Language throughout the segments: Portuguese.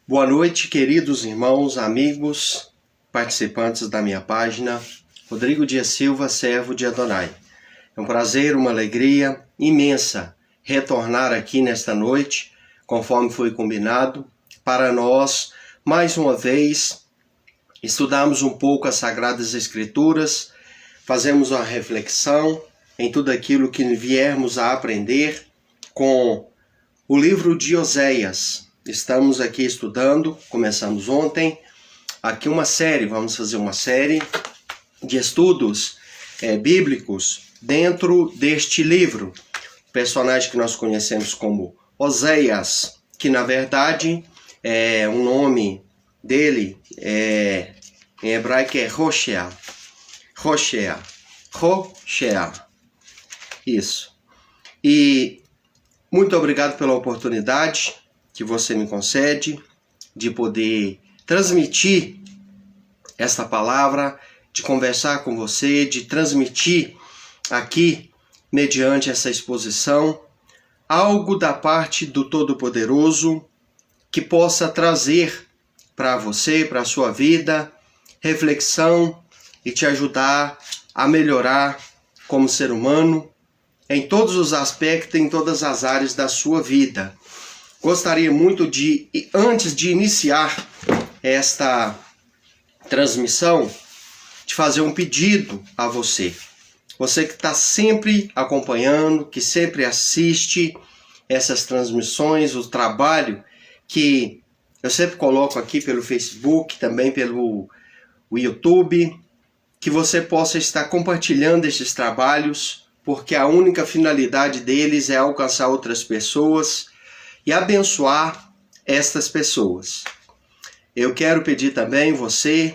Boa noite, queridos irmãos, amigos, participantes da minha página. Rodrigo Dias Silva, servo de Adonai. É um prazer, uma alegria imensa retornar aqui nesta noite, conforme foi combinado, para nós, mais uma vez, estudarmos um pouco as Sagradas Escrituras, fazemos uma reflexão em tudo aquilo que viermos a aprender com o livro de Oséias. Estamos aqui estudando, começamos ontem, aqui vamos fazer uma série de estudos bíblicos dentro deste livro. O personagem que nós conhecemos como Oséias, que na verdade o nome dele em hebraico é Hoshea. Isso. E muito obrigado pela oportunidade que você me concede de poder transmitir esta palavra, de conversar com você, de transmitir aqui, mediante essa exposição, algo da parte do Todo-Poderoso que possa trazer para você, para a sua vida, reflexão e te ajudar a melhorar como ser humano em todos os aspectos, em todas as áreas da sua vida. Gostaria muito de, antes de iniciar esta transmissão, de fazer um pedido a você. Você que está sempre acompanhando, que sempre assiste essas transmissões, o trabalho que eu sempre coloco aqui pelo Facebook, também pelo YouTube, que você possa estar compartilhando esses trabalhos, porque a única finalidade deles é alcançar outras pessoas e abençoar estas pessoas. Eu quero pedir também você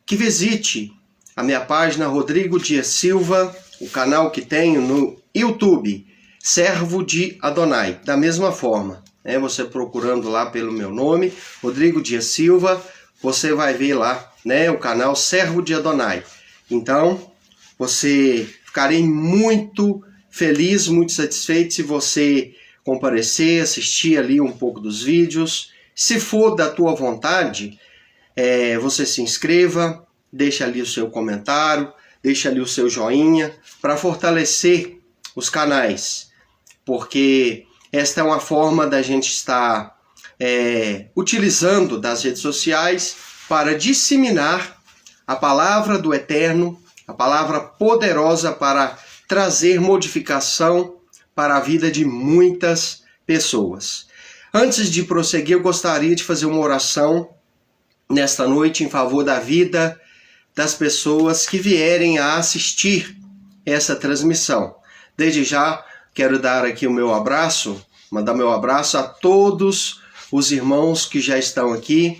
que visite a minha página Rodrigo Dias Silva, o canal que tenho no YouTube, Servo de Adonai. Da mesma forma, você procurando lá pelo meu nome, Rodrigo Dias Silva, você vai ver lá, o canal Servo de Adonai. Então, ficarei muito feliz, muito satisfeito se você comparecer, assistir ali um pouco dos vídeos. Se for da tua vontade, você se inscreva, deixa ali o seu comentário, deixa ali o seu joinha, para fortalecer os canais, porque esta é uma forma da gente estar utilizando das redes sociais para disseminar a palavra do Eterno, a palavra poderosa para trazer modificação para a vida de muitas pessoas. Antes de prosseguir, eu gostaria de fazer uma oração nesta noite em favor da vida das pessoas que vierem a assistir essa transmissão. Desde já, quero dar aqui o meu abraço, mandar meu abraço a todos os irmãos que já estão aqui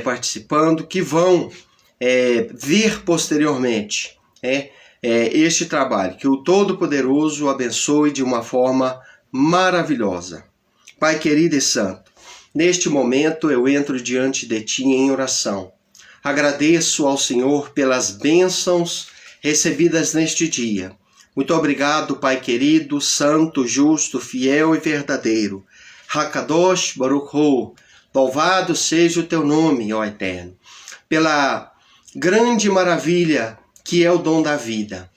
participando, que vão ver posteriormente este trabalho. Que o Todo-Poderoso abençoe de uma forma maravilhosa. Pai querido e santo, neste momento eu entro diante de Ti em oração. Agradeço ao Senhor pelas bênçãos recebidas neste dia. Muito obrigado, Pai querido, santo, justo, fiel e verdadeiro. Hakadosh Baruch Hu, louvado seja o Teu nome, ó Eterno, pela grande maravilha que é o dom da vida,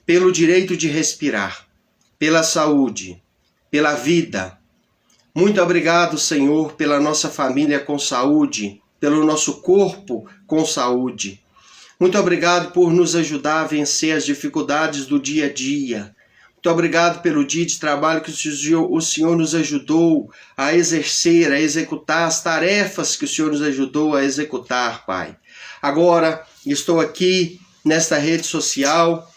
pelo direito de respirar, pela saúde, pela vida. Muito obrigado, Senhor, pela nossa família com saúde, pelo nosso corpo com saúde. Muito obrigado por nos ajudar a vencer as dificuldades do dia a dia. Muito obrigado pelo dia de trabalho que o Senhor nos ajudou a exercer, a executar as tarefas que o Senhor nos ajudou a executar, Pai. Agora estou aqui nesta rede social,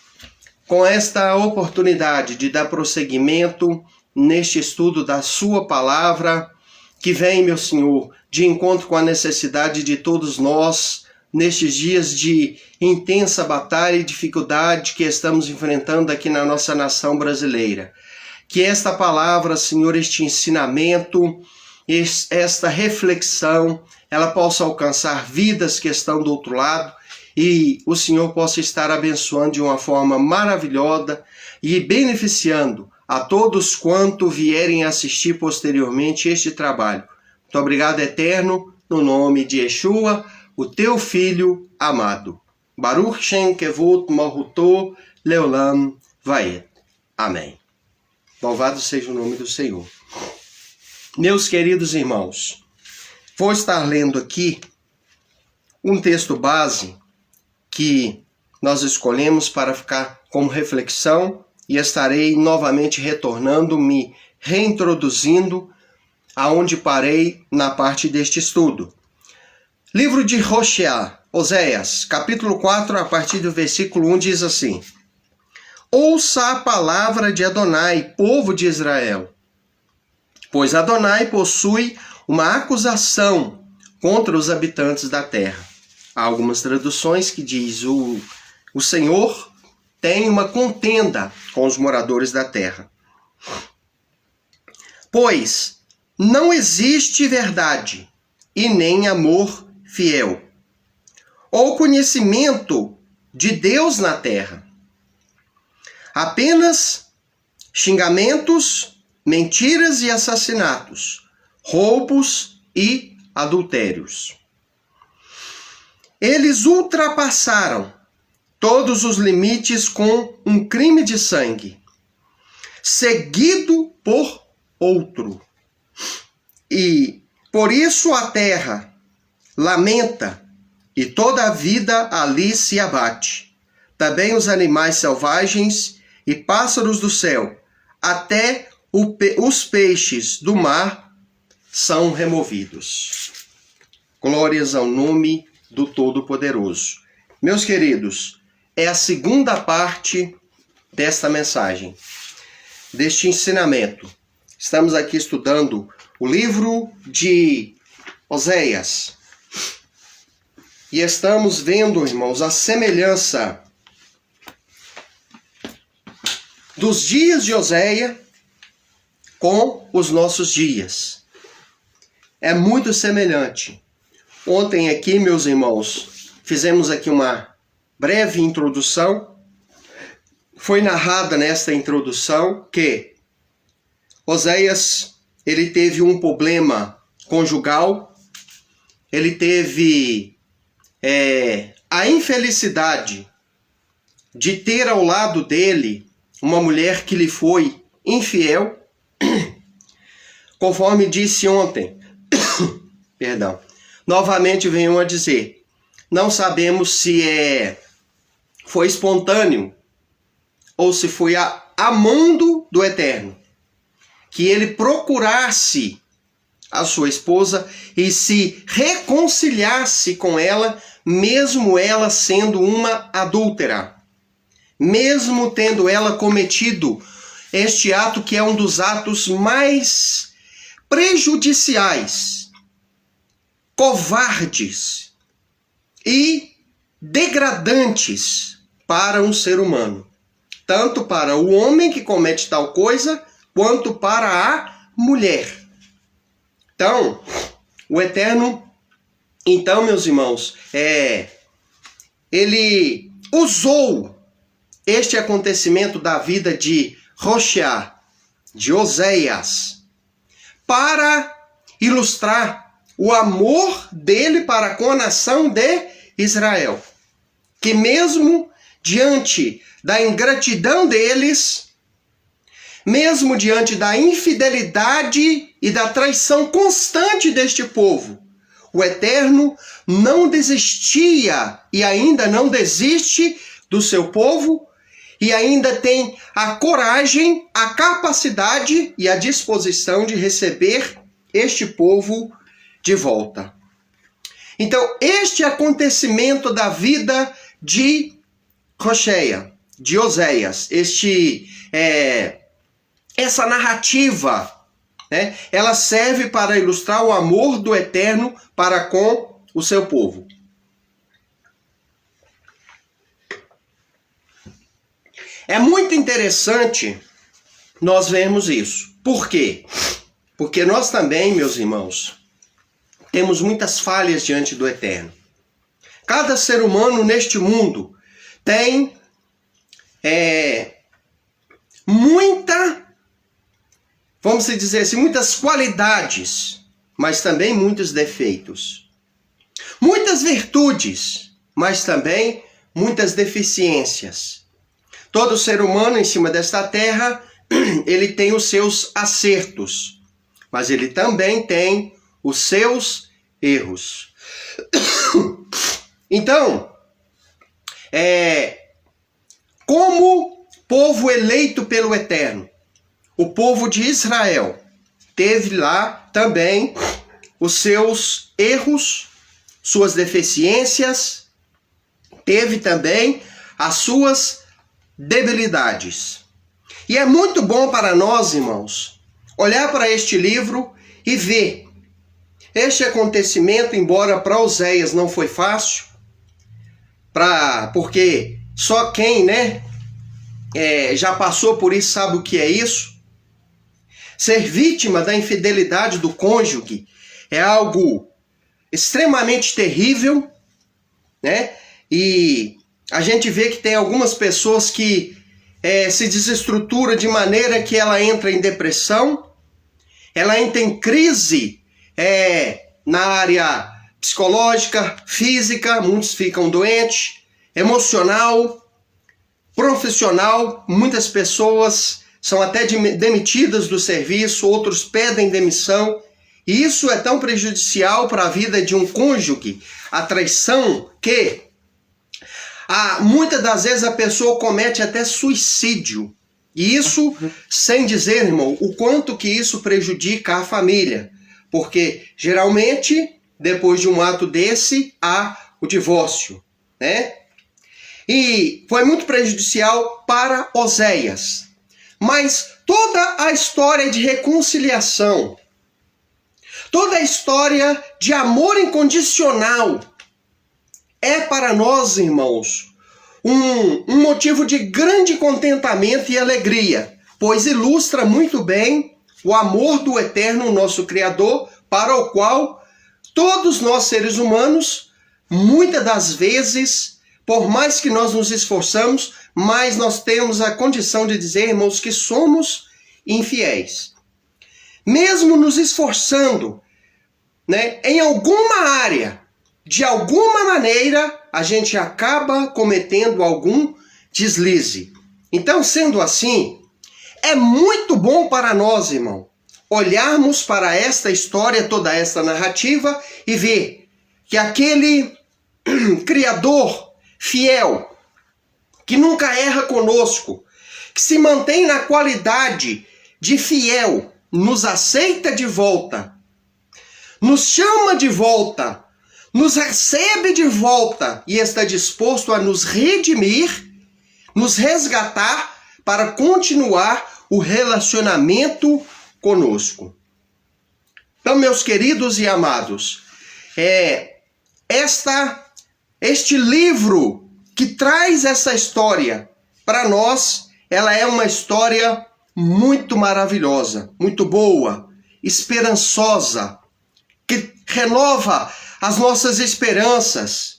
com esta oportunidade de dar prosseguimento neste estudo da Sua Palavra, que vem, meu Senhor, de encontro com a necessidade de todos nós, nestes dias de intensa batalha e dificuldade que estamos enfrentando aqui na nossa nação brasileira. Que esta palavra, Senhor, este ensinamento, esta reflexão, ela possa alcançar vidas que estão do outro lado, e o Senhor possa estar abençoando de uma forma maravilhosa e beneficiando a todos quanto vierem assistir posteriormente este trabalho. Muito obrigado, Eterno, no nome de Yeshua, o teu Filho amado. Baruch Shem Kevut Malhuto Leolam Vaed. Amém. Louvado seja o nome do Senhor. Meus queridos irmãos, vou estar lendo aqui um texto base que nós escolhemos para ficar como reflexão e estarei novamente retornando, me reintroduzindo aonde parei na parte deste estudo. Livro de Oséias, capítulo 4, a partir do versículo 1, diz assim: Ouça a palavra de Adonai, povo de Israel, pois Adonai possui uma acusação contra os habitantes da terra. Há algumas traduções que diz o Senhor tem uma contenda com os moradores da terra. Pois não existe verdade e nem amor fiel, ou conhecimento de Deus na terra. Apenas xingamentos, mentiras e assassinatos, roubos e adultérios. Eles ultrapassaram todos os limites com um crime de sangue, seguido por outro. E por isso a terra lamenta e toda a vida ali se abate. Também os animais selvagens e pássaros do céu, até os peixes do mar são removidos. Glórias ao nome do Todo-Poderoso. Meus queridos, é a segunda parte desta mensagem, deste ensinamento. Estamos aqui estudando o livro de Oséias. E estamos vendo, irmãos, a semelhança dos dias de Oséias com os nossos dias. É muito semelhante. Ontem aqui, meus irmãos, fizemos aqui uma breve introdução. Foi narrada nesta introdução que Oséias, ele teve um problema conjugal, ele teve a infelicidade de ter ao lado dele uma mulher que lhe foi infiel, conforme disse ontem. Perdão. Novamente venho a dizer, não sabemos se foi espontâneo ou se foi amando do Eterno, que ele procurasse a sua esposa e se reconciliasse com ela, mesmo ela sendo uma adúltera, mesmo tendo ela cometido este ato que é um dos atos mais prejudiciais, covardes e degradantes para um ser humano, tanto para o homem que comete tal coisa, quanto para a mulher. Então, o Eterno, então, meus irmãos, ele usou este acontecimento da vida de de Oséias, para ilustrar o amor dele para com a nação de Israel, que mesmo diante da ingratidão deles, mesmo diante da infidelidade e da traição constante deste povo, o Eterno não desistia e ainda não desiste do seu povo e ainda tem a coragem, a capacidade e a disposição de receber este povo de volta. Então, este acontecimento da vida de de Oséias, essa narrativa, né, ela serve para ilustrar o amor do Eterno para com o seu povo. É muito interessante nós vermos isso. Por quê? Porque nós também, meus irmãos, temos muitas falhas diante do Eterno. Cada ser humano neste mundo tem vamos dizer assim, muitas qualidades mas também muitos defeitos. Muitas virtudes, mas também muitas deficiências. Todo ser humano em cima desta terra, ele tem os seus acertos, mas ele também tem os seus erros. Então, como povo eleito pelo Eterno, o povo de Israel teve lá também os seus erros, suas deficiências, teve também as suas debilidades. E é muito bom para nós, irmãos, olhar para este livro e ver este acontecimento, embora para Oséias não foi fácil, porque só quem já passou por isso sabe o que é isso. Ser vítima da infidelidade do cônjuge é algo extremamente terrível, né? E a gente vê que tem algumas pessoas que se desestruturam de maneira que ela entra em depressão, ela entra em crise na área psicológica, física, muitos ficam doentes, emocional, profissional, muitas pessoas são até demitidas do serviço, outros pedem demissão, e isso é tão prejudicial para a vida de um cônjuge, a traição, que muitas das vezes a pessoa comete até suicídio. E isso sem dizer, irmão, o quanto que isso prejudica a família. Porque geralmente, depois de um ato desse, há o divórcio, né? E foi muito prejudicial para Oséias. Mas toda a história de reconciliação, toda a história de amor incondicional é para nós, irmãos, um motivo de grande contentamento e alegria, pois ilustra muito bem o amor do Eterno, nosso Criador, para o qual todos nós seres humanos, muitas das vezes, por mais que nós nos esforçamos, mas nós temos a condição de dizer, irmãos, que somos infiéis. Mesmo nos esforçando, em alguma área, de alguma maneira, a gente acaba cometendo algum deslize. Então, sendo assim, é muito bom para nós, irmão, olharmos para esta história, toda esta narrativa e ver que aquele Criador fiel, que nunca erra conosco, que se mantém na qualidade de fiel, nos aceita de volta, nos chama de volta, nos recebe de volta e está disposto a nos redimir, nos resgatar para continuar o relacionamento conosco. Então, meus queridos e amados, este livro que traz essa história para nós, ela é uma história muito maravilhosa, muito boa, esperançosa, que renova as nossas esperanças,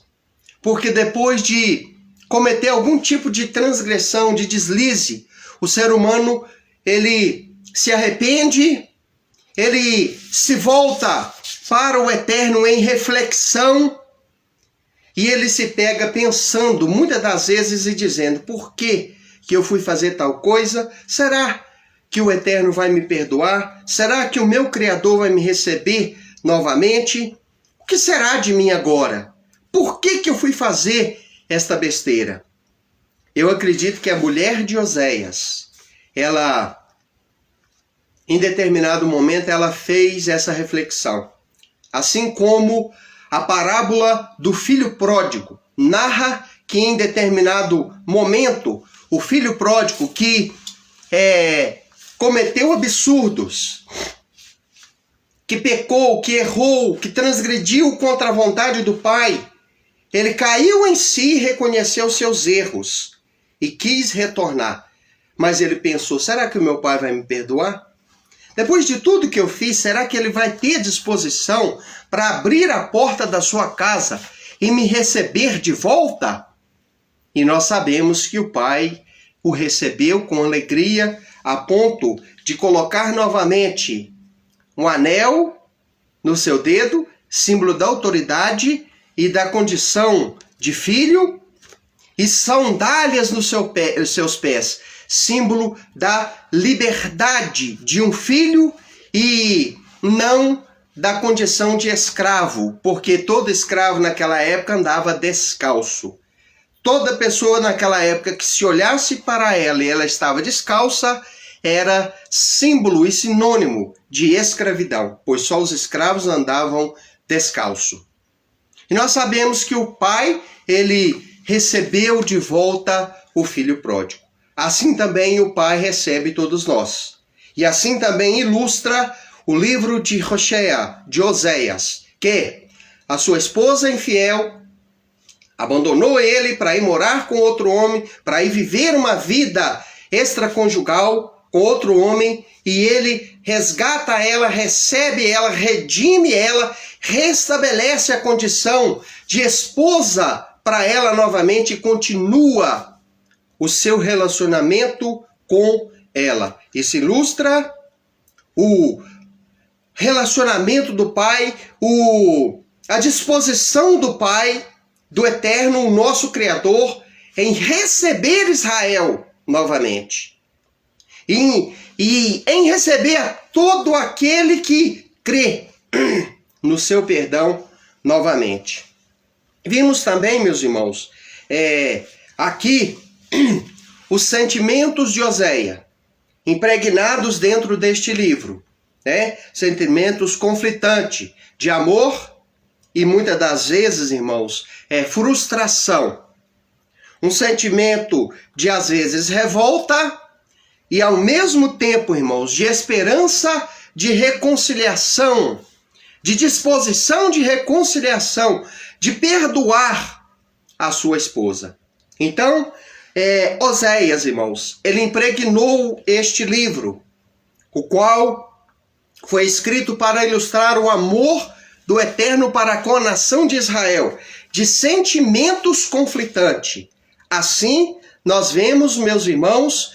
porque depois de cometer algum tipo de transgressão, de deslize, o ser humano, ele se arrepende, ele se volta para o Eterno em reflexão, e ele se pega pensando, muitas das vezes, e dizendo, por que eu fui fazer tal coisa? Será que o Eterno vai me perdoar? Será que o meu Criador vai me receber novamente? O que será de mim agora? Por que eu fui fazer esta besteira? Eu acredito que a mulher de Oséias, ela, em determinado momento, ela fez essa reflexão. Assim como a parábola do filho pródigo narra que em determinado momento, o filho pródigo que cometeu absurdos, que pecou, que errou, que transgrediu contra a vontade do pai, ele caiu em si e reconheceu seus erros e quis retornar. Mas ele pensou, será que o meu pai vai me perdoar? Depois de tudo que eu fiz, será que ele vai ter disposição para abrir a porta da sua casa e me receber de volta? E nós sabemos que o pai o recebeu com alegria, a ponto de colocar novamente um anel no seu dedo, símbolo da autoridade e da condição de filho, e sandálias nos seus pés, símbolo da liberdade de um filho e não da condição de escravo, porque todo escravo naquela época andava descalço. Toda pessoa naquela época que se olhasse para ela e ela estava descalça, era símbolo e sinônimo de escravidão, pois só os escravos andavam descalço. E nós sabemos que o pai, ele recebeu de volta o filho pródigo. Assim também o pai recebe todos nós. E assim também ilustra o livro de Oséias, que a sua esposa infiel abandonou ele para ir morar com outro homem, para ir viver uma vida extraconjugal com outro homem, e ele resgata ela, recebe ela, redime ela, restabelece a condição de esposa para ela novamente e continua o seu relacionamento com ela. Isso ilustra o relacionamento do pai, a disposição do pai, do Eterno, o nosso Criador, em receber Israel novamente. E em receber a todo aquele que crê no seu perdão novamente. Vimos também, meus irmãos, aqui os sentimentos de Oséias, impregnados dentro deste livro. Sentimentos conflitantes de amor e muitas das vezes, irmãos, frustração. Um sentimento de, às vezes, revolta e, ao mesmo tempo, irmãos, de esperança, de reconciliação, de disposição de reconciliação, de perdoar a sua esposa. Então, Oséias, irmãos, ele impregnou este livro, o qual foi escrito para ilustrar o amor do Eterno para com a nação de Israel, de sentimentos conflitantes. Assim, nós vemos, meus irmãos,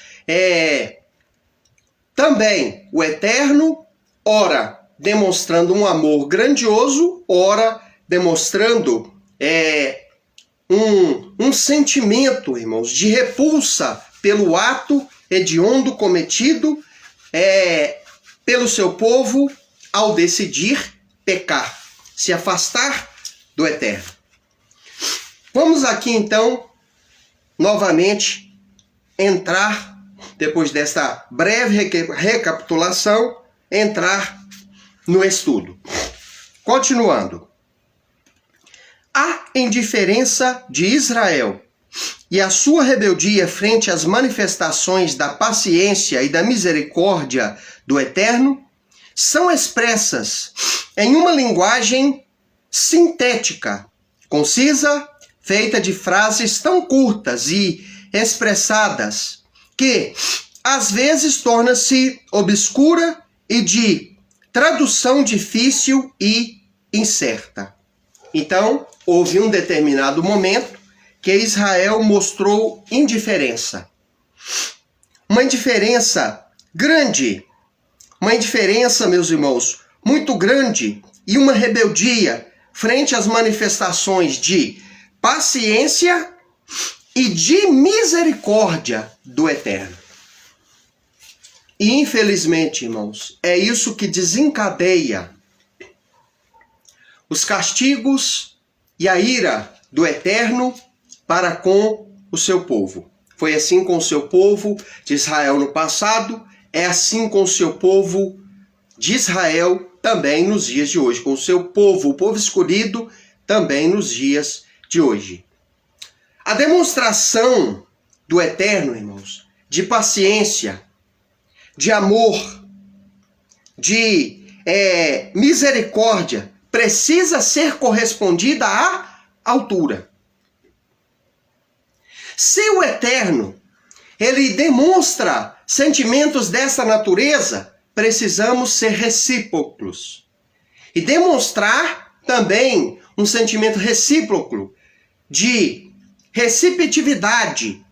também o Eterno, ora demonstrando um amor grandioso, ora demonstrando um sentimento, irmãos, de repulsa pelo ato hediondo cometido pelo seu povo ao decidir pecar, se afastar do Eterno. Vamos aqui então, novamente, entrar, depois desta breve recapitulação, entrar no estudo. Continuando. A indiferença de Israel e a sua rebeldia frente às manifestações da paciência e da misericórdia do Eterno são expressas em uma linguagem sintética, concisa, feita de frases tão curtas e expressadas que, às vezes, torna-se obscura e de tradução difícil e incerta. Então, houve um determinado momento que Israel mostrou indiferença. Uma indiferença grande. Uma indiferença, meus irmãos, muito grande e uma rebeldia frente às manifestações de paciência e de misericórdia do Eterno. E, infelizmente, irmãos, é isso que desencadeia os castigos e a ira do Eterno para com o seu povo. Foi assim com o seu povo de Israel no passado, é assim com o seu povo de Israel também nos dias de hoje, com o seu povo, o povo escolhido, também nos dias de hoje. A demonstração do Eterno, irmãos, de paciência, de amor, de misericórdia, precisa ser correspondida à altura. Se o Eterno, ele demonstra sentimentos dessa natureza, precisamos ser recíprocos. E demonstrar também um sentimento recíproco de receptividade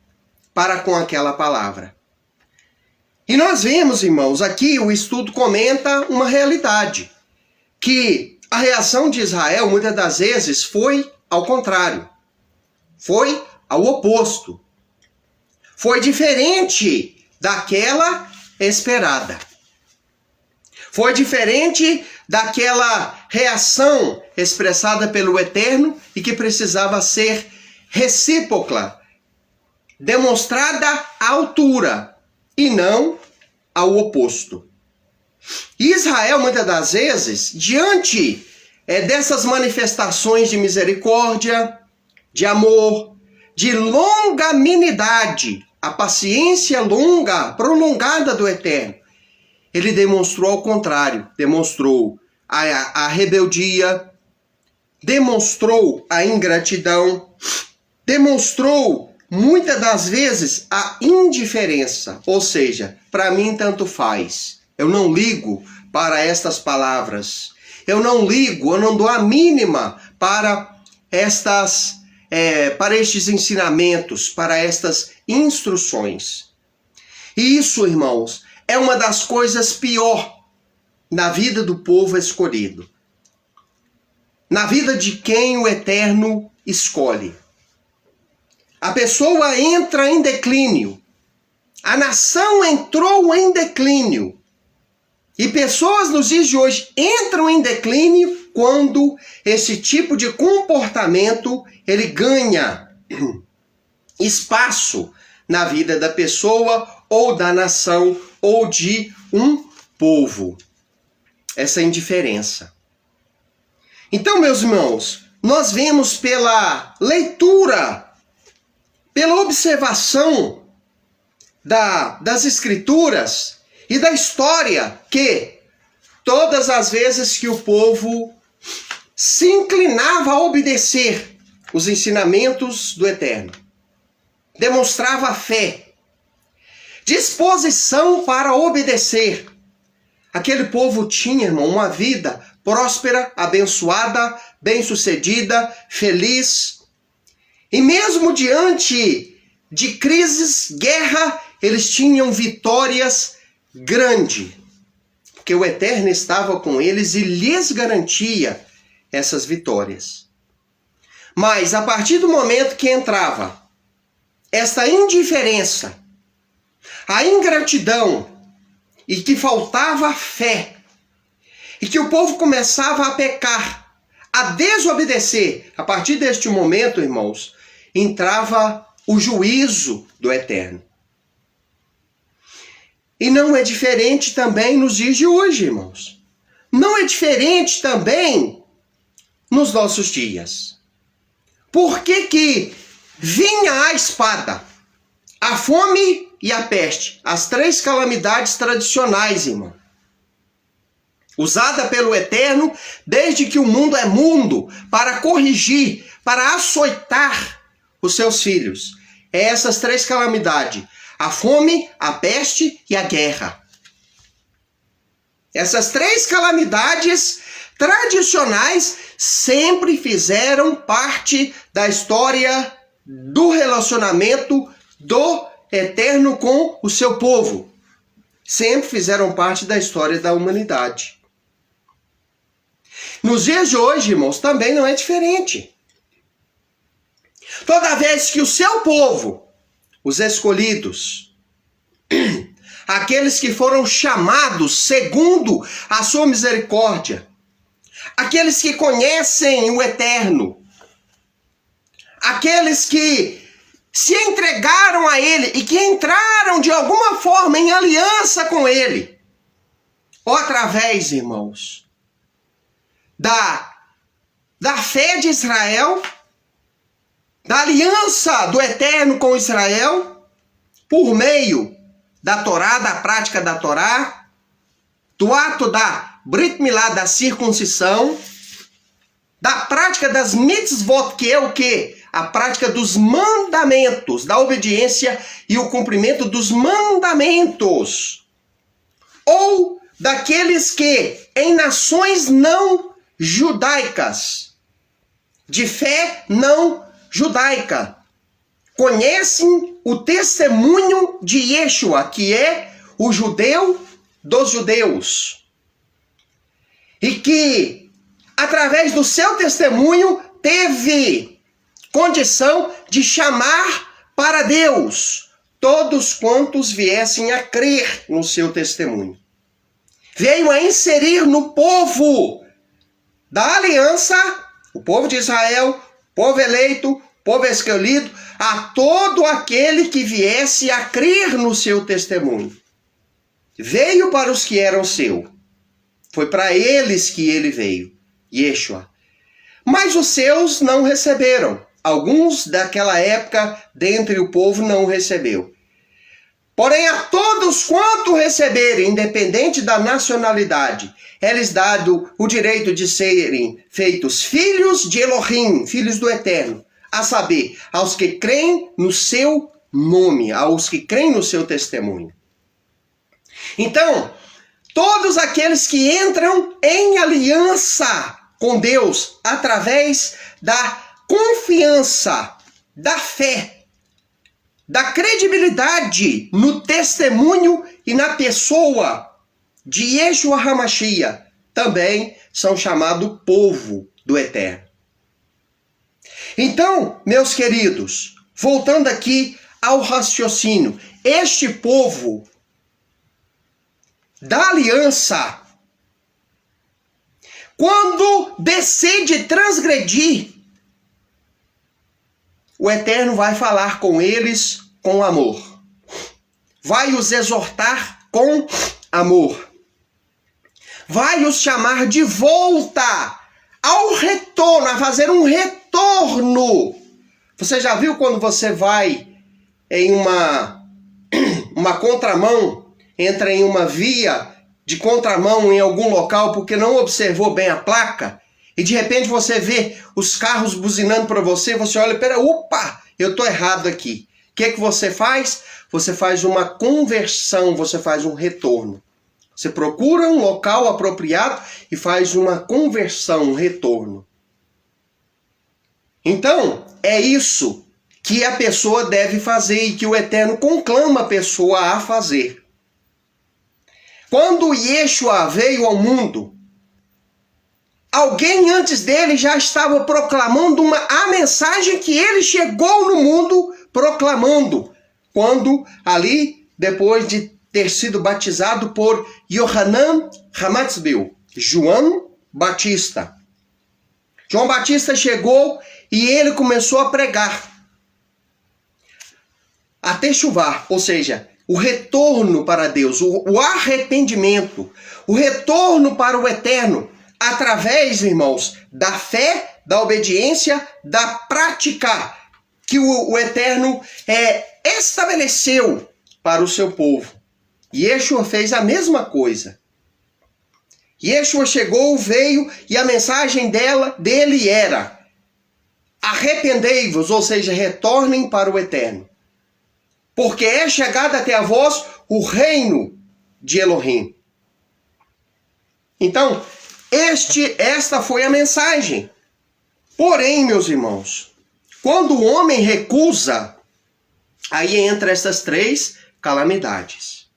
para com aquela palavra. E nós vemos, irmãos, aqui o estudo comenta uma realidade. que a reação de Israel, muitas das vezes, foi ao contrário. Foi ao oposto. Foi diferente daquela esperada. Foi diferente daquela reação expressada pelo Eterno e que precisava ser recíproca, demonstrada à altura e não ao oposto. Israel, muitas das vezes, diante dessas manifestações de misericórdia, de amor, de longanimidade, a paciência longa, prolongada do Eterno, ele demonstrou ao contrário, demonstrou a rebeldia, demonstrou a ingratidão, demonstrou muitas das vezes a indiferença, ou seja, para mim tanto faz. Eu não ligo para estas palavras. Eu não ligo, eu não dou a mínima para estes ensinamentos, para estas instruções. E isso, irmãos, é uma das coisas pior na vida do povo escolhido. Na vida de quem o Eterno escolhe. A pessoa entra em declínio. A nação entrou em declínio. E pessoas nos dias de hoje entram em declínio quando esse tipo de comportamento ele ganha espaço na vida da pessoa ou da nação ou de um povo. Essa indiferença. Então, meus irmãos, nós vemos pela leitura, pela observação das Escrituras e da história que todas as vezes que o povo se inclinava a obedecer os ensinamentos do Eterno, demonstrava fé, disposição para obedecer, aquele povo tinha, irmão, uma vida próspera, abençoada, bem-sucedida, feliz. E mesmo diante de crises, guerra, eles tinham vitórias grandes. Porque o Eterno estava com eles e lhes garantia essas vitórias. Mas a partir do momento que entrava esta indiferença, a ingratidão, e que faltava fé, e que o povo começava a pecar, a desobedecer, a partir deste momento, irmãos, entrava o juízo do Eterno. E não é diferente também nos dias de hoje, irmãos. Não é diferente também nos nossos dias. Por que vinha a espada, a fome e a peste, as três calamidades tradicionais, irmão, usada pelo Eterno desde que o mundo é mundo, para corrigir, para açoitar os seus filhos. É essas três calamidades: a fome, a peste e a guerra. Essas três calamidades tradicionais sempre fizeram parte da história do relacionamento do Eterno com o seu povo. Sempre fizeram parte da história da humanidade. Nos dias de hoje, irmãos, também não é diferente. Toda vez que o seu povo, os escolhidos, aqueles que foram chamados segundo a sua misericórdia, aqueles que conhecem o Eterno, aqueles que se entregaram a Ele e que entraram de alguma forma em aliança com Ele, ou através, irmãos, da fé de Israel, da aliança do Eterno com Israel, por meio da Torá, da prática da Torá, do ato da Brit Milá, da circuncisão, da prática das mitzvot, que é o quê? A prática dos mandamentos, da obediência e o cumprimento dos mandamentos. Ou daqueles que, em nações não judaicas, de fé não judaica, conhecem o testemunho de Yeshua, que é o judeu dos judeus. e que, através do seu testemunho, teve condição de chamar para Deus todos quantos viessem a crer no seu testemunho. Veio a inserir no povo da aliança, o povo de Israel, povo eleito, povo escolhido, a todo aquele que viesse a crer no seu testemunho. Veio para os que eram seu. Foi para eles que ele veio, Yeshua. Mas os seus não receberam. Alguns daquela época, dentre o povo, não o recebeu. Porém, a todos quanto receberem, independente da nacionalidade, é-lhes dado o direito de serem feitos filhos de Elohim, filhos do Eterno, a saber, aos que creem no seu nome, aos que creem no seu testemunho. Então, todos aqueles que entram em aliança com Deus através da confiança, da fé, da credibilidade no testemunho e na pessoa de Yeshua HaMashiach, também são chamados povo do Eterno. Então, meus queridos, voltando aqui ao raciocínio, este povo da aliança, quando decide transgredir, o Eterno vai falar com eles com amor. Vai os exortar com amor. Vai os chamar de volta ao retorno, a fazer um retorno. Você já viu quando você vai em uma contramão, entra em uma via de contramão em algum local porque não observou bem a placa? E de repente você vê os carros buzinando para você, você olha, opa, eu estou errado aqui. O que você faz? Você faz uma conversão, você faz um retorno. Você procura um local apropriado e faz uma conversão, um retorno. Então, é isso que a pessoa deve fazer e que o Eterno conclama a pessoa a fazer. Quando Yeshua veio ao mundo, alguém antes dele já estava proclamando a mensagem que ele chegou no mundo proclamando. Quando ali, depois de ter sido batizado por Yohanan Hamatzbeu, João Batista. João Batista chegou e ele começou a pregar. Até chuvar, ou seja, o retorno para Deus, o arrependimento, o retorno para o Eterno, através, irmãos, da fé, da obediência, da prática que o Eterno estabeleceu para o seu povo. Yeshua fez a mesma coisa. Yeshua chegou, veio, e a mensagem dele era: arrependei-vos, ou seja, retornem para o Eterno, porque é chegado até a vós o reino de Elohim. Então, esta foi a mensagem. Porém, meus irmãos, quando o homem recusa, aí entra essas três calamidades.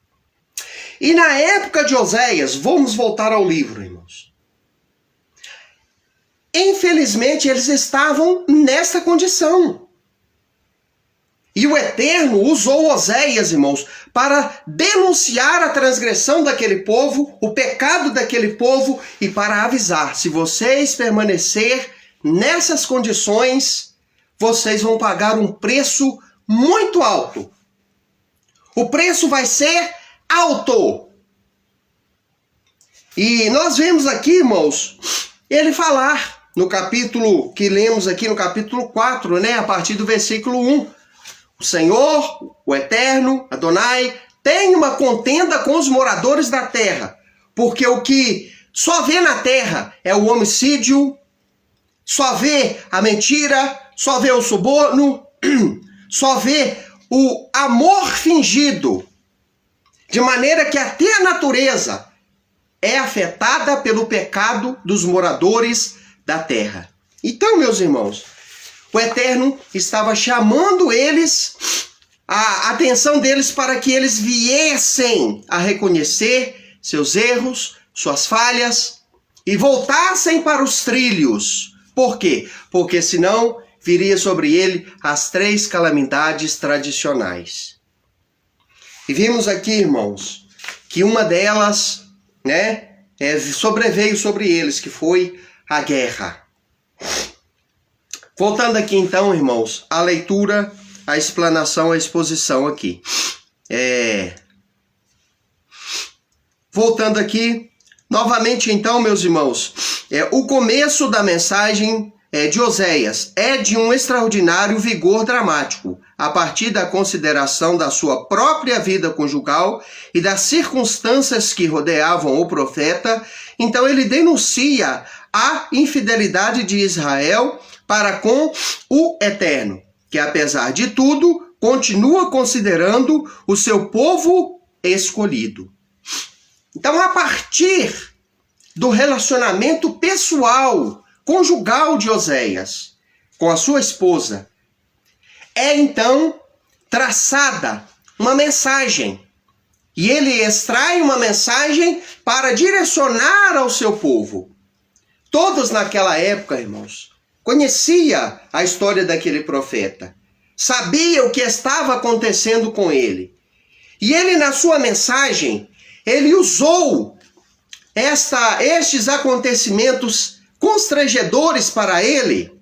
E na época de Oséias, vamos voltar ao livro, irmãos. Infelizmente, eles estavam nessa condição. E o Eterno usou Oséias, irmãos, para denunciar a transgressão daquele povo, o pecado daquele povo, e para avisar: se vocês permanecer nessas condições, vocês vão pagar um preço muito alto. O preço vai ser alto. E nós vemos aqui, irmãos, ele falar no capítulo que lemos aqui, no capítulo 4, a partir do versículo 1. O Senhor, o Eterno, Adonai, tem uma contenda com os moradores da terra, porque o que só vê na terra é o homicídio, só vê a mentira, só vê o suborno, só vê o amor fingido, de maneira que até a natureza é afetada pelo pecado dos moradores da terra. Então, meus irmãos, o Eterno estava chamando eles, a atenção deles, para que eles viessem a reconhecer seus erros, suas falhas e voltassem para os trilhos. Por quê? Porque senão viria sobre ele as 3 calamidades tradicionais. E vimos aqui, irmãos, que uma delas, sobreveio sobre eles, que foi a guerra. Voltando aqui então, irmãos, à leitura, à explanação, à exposição aqui. Voltando aqui, novamente então, meus irmãos, o começo da mensagem de Oséias é de um extraordinário vigor dramático, a partir da consideração da sua própria vida conjugal e das circunstâncias que rodeavam o profeta. Então ele denuncia a infidelidade de Israel para com o Eterno, que apesar de tudo, continua considerando o seu povo escolhido. Então, a partir do relacionamento pessoal, conjugal de Oséias com a sua esposa, é então traçada uma mensagem. E ele extrai uma mensagem para direcionar ao seu povo. Todos naquela época, irmãos, conhecia a história daquele profeta, sabia o que estava acontecendo com ele. E ele, na sua mensagem, ele usou estes acontecimentos constrangedores para ele,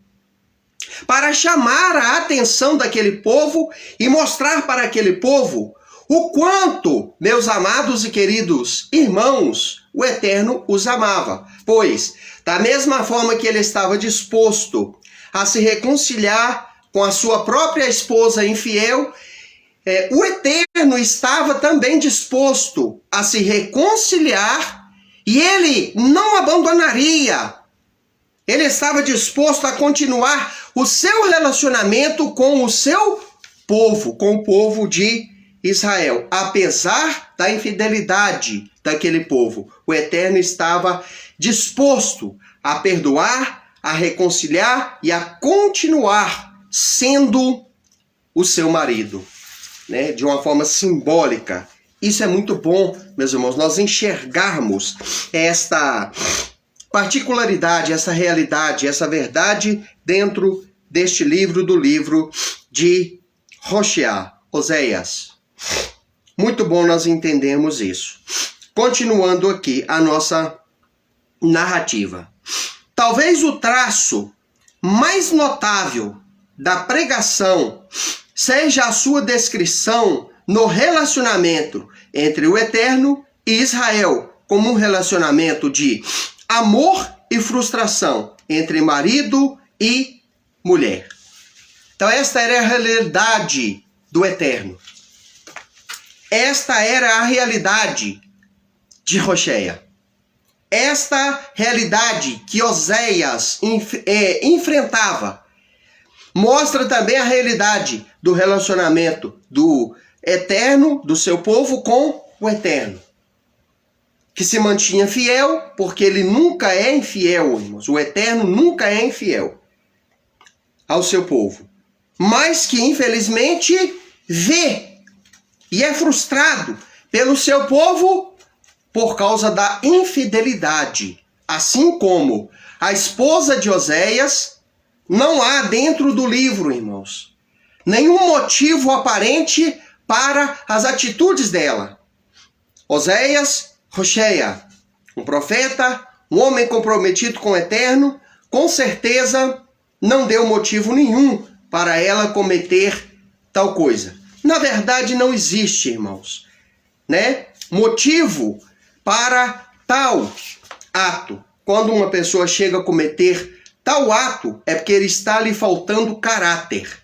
para chamar a atenção daquele povo e mostrar para aquele povo o quanto, meus amados e queridos irmãos, o Eterno os amava. Pois, da mesma forma que ele estava disposto a se reconciliar com a sua própria esposa infiel, o Eterno estava também disposto a se reconciliar e ele não abandonaria. Ele estava disposto a continuar o seu relacionamento com o seu povo, com o povo de Israel. Apesar da infidelidade daquele povo, o Eterno estava disposto a perdoar, a reconciliar e a continuar sendo o seu marido. De uma forma simbólica. Isso é muito bom, meus irmãos, nós enxergarmos esta particularidade, essa realidade, essa verdade dentro deste livro, do livro de Oséias. Muito bom nós entendermos isso. Continuando aqui a nossa narrativa. Talvez o traço mais notável da pregação seja a sua descrição no relacionamento entre o Eterno e Israel, como um relacionamento de amor e frustração entre marido e mulher. Então esta era a realidade do Eterno. Esta era a realidade de Hoshea. Esta realidade que Oséias enfrentava mostra também a realidade do relacionamento do Eterno, do seu povo, com o Eterno. Que se mantinha fiel, porque ele nunca é infiel, irmãos. O Eterno nunca é infiel ao seu povo. Mas que, infelizmente, vê e é frustrado pelo seu povo por causa da infidelidade. Assim como a esposa de Oséias, não há dentro do livro, irmãos, nenhum motivo aparente para as atitudes dela. Hoshea, um profeta, um homem comprometido com o Eterno, com certeza não deu motivo nenhum para ela cometer tal coisa. Na verdade, não existe, irmãos, motivo para tal ato. Quando uma pessoa chega a cometer tal ato, é porque ele está lhe faltando caráter.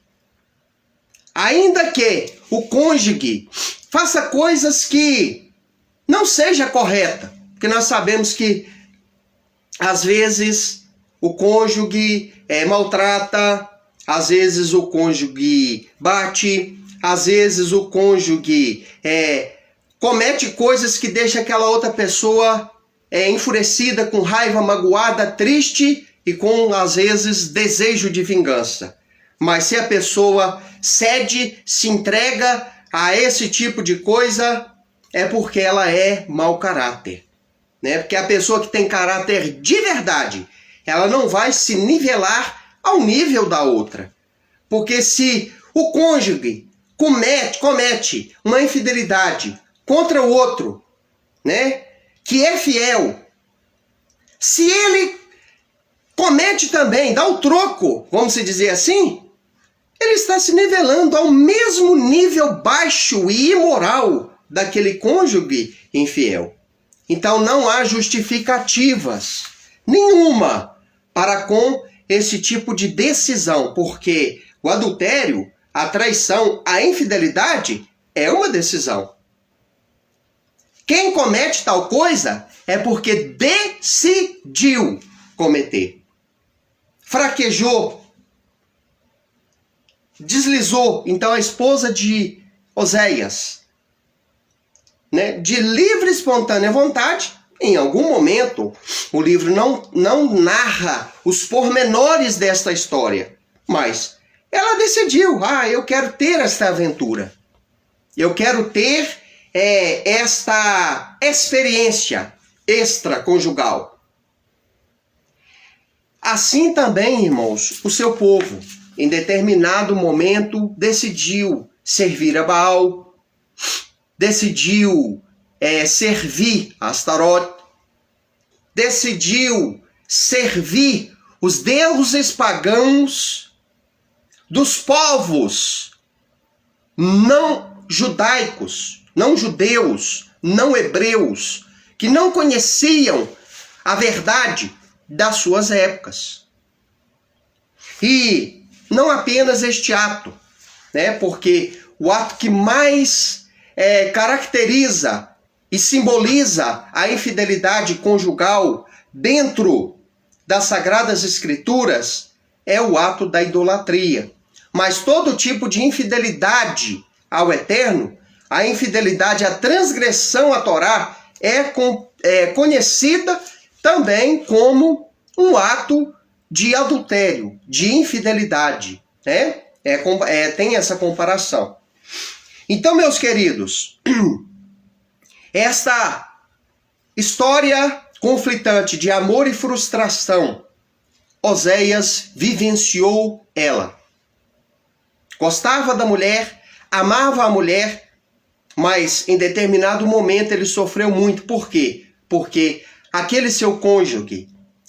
Ainda que o cônjuge faça coisas que não seja correta, porque nós sabemos que às vezes o cônjuge maltrata, às vezes o cônjuge bate, às vezes o cônjuge comete coisas que deixam aquela outra pessoa enfurecida, com raiva, magoada, triste e com, às vezes, desejo de vingança. Mas se a pessoa cede, se entrega a esse tipo de coisa, é porque ela é mau caráter. né? Porque a pessoa que tem caráter de verdade, ela não vai se nivelar ao nível da outra. Porque se o cônjuge comete uma infidelidade contra o outro, né, que é fiel, se ele comete também, dá o troco, vamos dizer assim, ele está se nivelando ao mesmo nível baixo e imoral daquele cônjuge infiel. Então não há justificativas nenhuma para com esse tipo de decisão, porque o adultério, a traição, a infidelidade é uma decisão. Quem comete tal coisa é porque decidiu cometer. Fraquejou, deslizou. Então a esposa de Oséias, né, de livre e espontânea vontade, em algum momento, o livro não narra os pormenores desta história, mas ela decidiu, eu quero ter esta aventura, eu quero ter esta experiência extraconjugal. Assim também, irmãos, o seu povo, em determinado momento, decidiu servir a Baal, decidiu servir a Astarote, decidiu servir os deuses pagãos dos povos não judaicos, não judeus, não hebreus, que não conheciam a verdade das suas épocas. E não apenas este ato, né? Porque o ato que mais caracteriza e simboliza a infidelidade conjugal dentro das Sagradas Escrituras é o ato da idolatria. Mas todo tipo de infidelidade ao Eterno, a infidelidade, a transgressão à Torá, é conhecida também como um ato de adultério, de infidelidade, né? Tem essa comparação. Então, meus queridos, esta história conflitante de amor e frustração, Oséias vivenciou ela. Gostava da mulher, amava a mulher, mas em determinado momento ele sofreu muito. Por quê? Porque aquele seu cônjuge,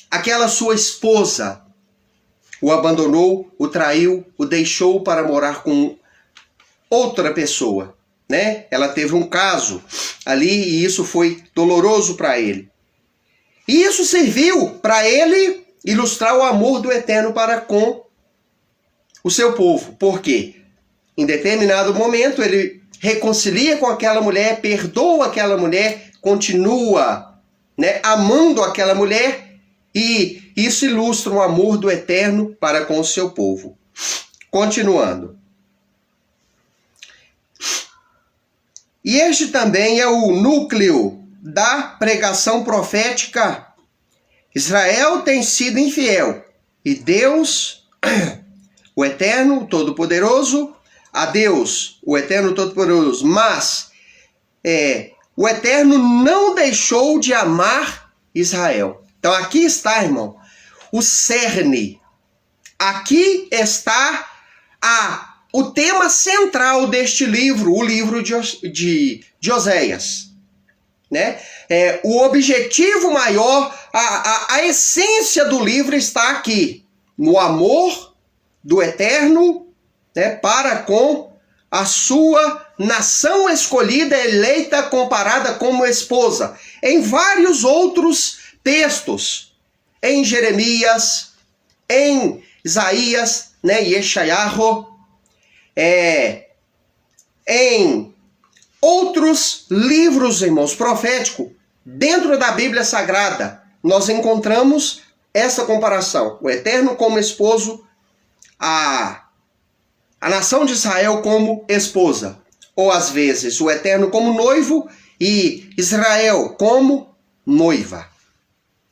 aquela sua esposa, o abandonou, o traiu, o deixou para morar com outra pessoa, né? Ela teve um caso ali e isso foi doloroso para ele. E isso serviu para ele ilustrar o amor do Eterno para com o seu povo. Por quê? Em determinado momento ele reconcilia com aquela mulher, perdoa aquela mulher, continua, né, amando aquela mulher, e isso ilustra o amor do Eterno para com o seu povo. Continuando. E este também é o núcleo da pregação profética. Israel tem sido infiel, e Deus, o Eterno, o Todo-Poderoso, a Deus, o Eterno Todo-Poderoso, mas o Eterno não deixou de amar Israel. Então aqui está, irmão, o cerne. Aqui está o tema central deste livro, o livro de Oséias. Né? O objetivo maior, a essência do livro está aqui, no amor do Eterno, né, para com a sua nação escolhida, eleita, comparada como esposa. Em vários outros textos, em Jeremias, em Isaías, né, Yeshayahu, em outros livros, irmãos, proféticos, dentro da Bíblia Sagrada, nós encontramos essa comparação. O Eterno como esposo, a nação de Israel como esposa. Ou às vezes o Eterno como noivo e Israel como noiva.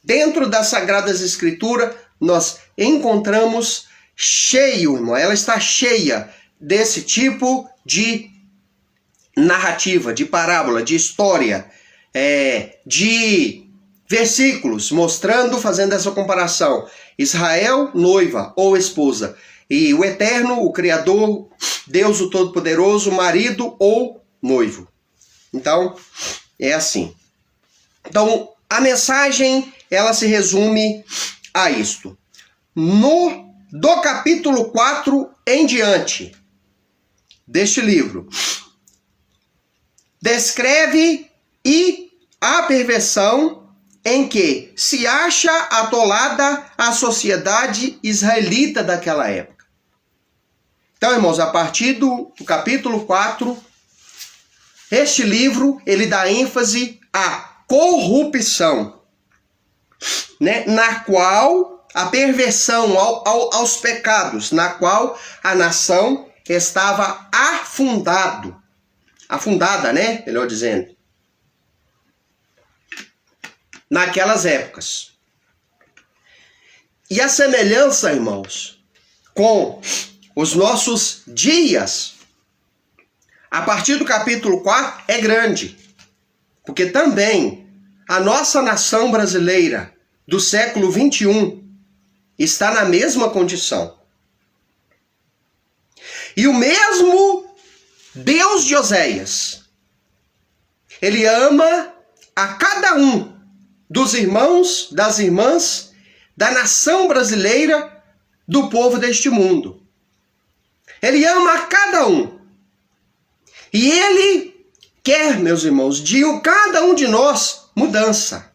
Dentro das Sagradas Escrituras, nós encontramos cheio, irmão, ela está cheia desse tipo de narrativa, de parábola, de história, de versículos mostrando, fazendo essa comparação. Israel, noiva ou esposa. E o Eterno, o Criador, Deus o Todo-Poderoso, marido ou noivo. Então, é assim. Então, a mensagem, ela se resume a isto. Do capítulo 4 em diante deste livro, descreve a perversão em que se acha atolada a sociedade israelita daquela época. Então, irmãos, a partir do capítulo 4, este livro, ele dá ênfase à corrupção, né? Na qual a perversão aos pecados, na qual a nação estava afundada, né? Melhor dizendo, naquelas épocas. E a semelhança, irmãos, com os nossos dias, a partir do capítulo 4, é grande. Porque também a nossa nação brasileira do século 21 está na mesma condição. E o mesmo Deus de Oséias, ele ama a cada um dos irmãos, das irmãs, da nação brasileira, do povo deste mundo. Ele ama a cada um. E ele quer, meus irmãos, de cada um de nós, mudança.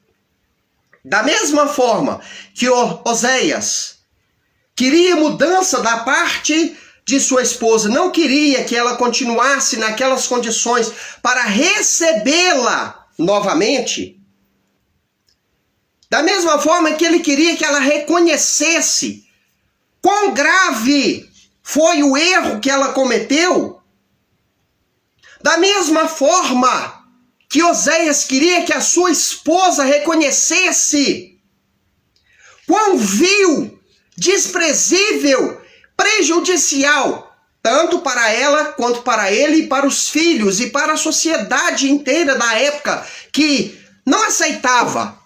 Da mesma forma que Oséias queria mudança da parte de sua esposa, não queria que ela continuasse naquelas condições para recebê-la novamente. Da mesma forma que ele queria que ela reconhecesse quão grave foi o erro que ela cometeu. Da mesma forma que Oséias queria que a sua esposa reconhecesse quão vil, desprezível, prejudicial, tanto para ela quanto para ele e para os filhos e para a sociedade inteira da época, que não aceitava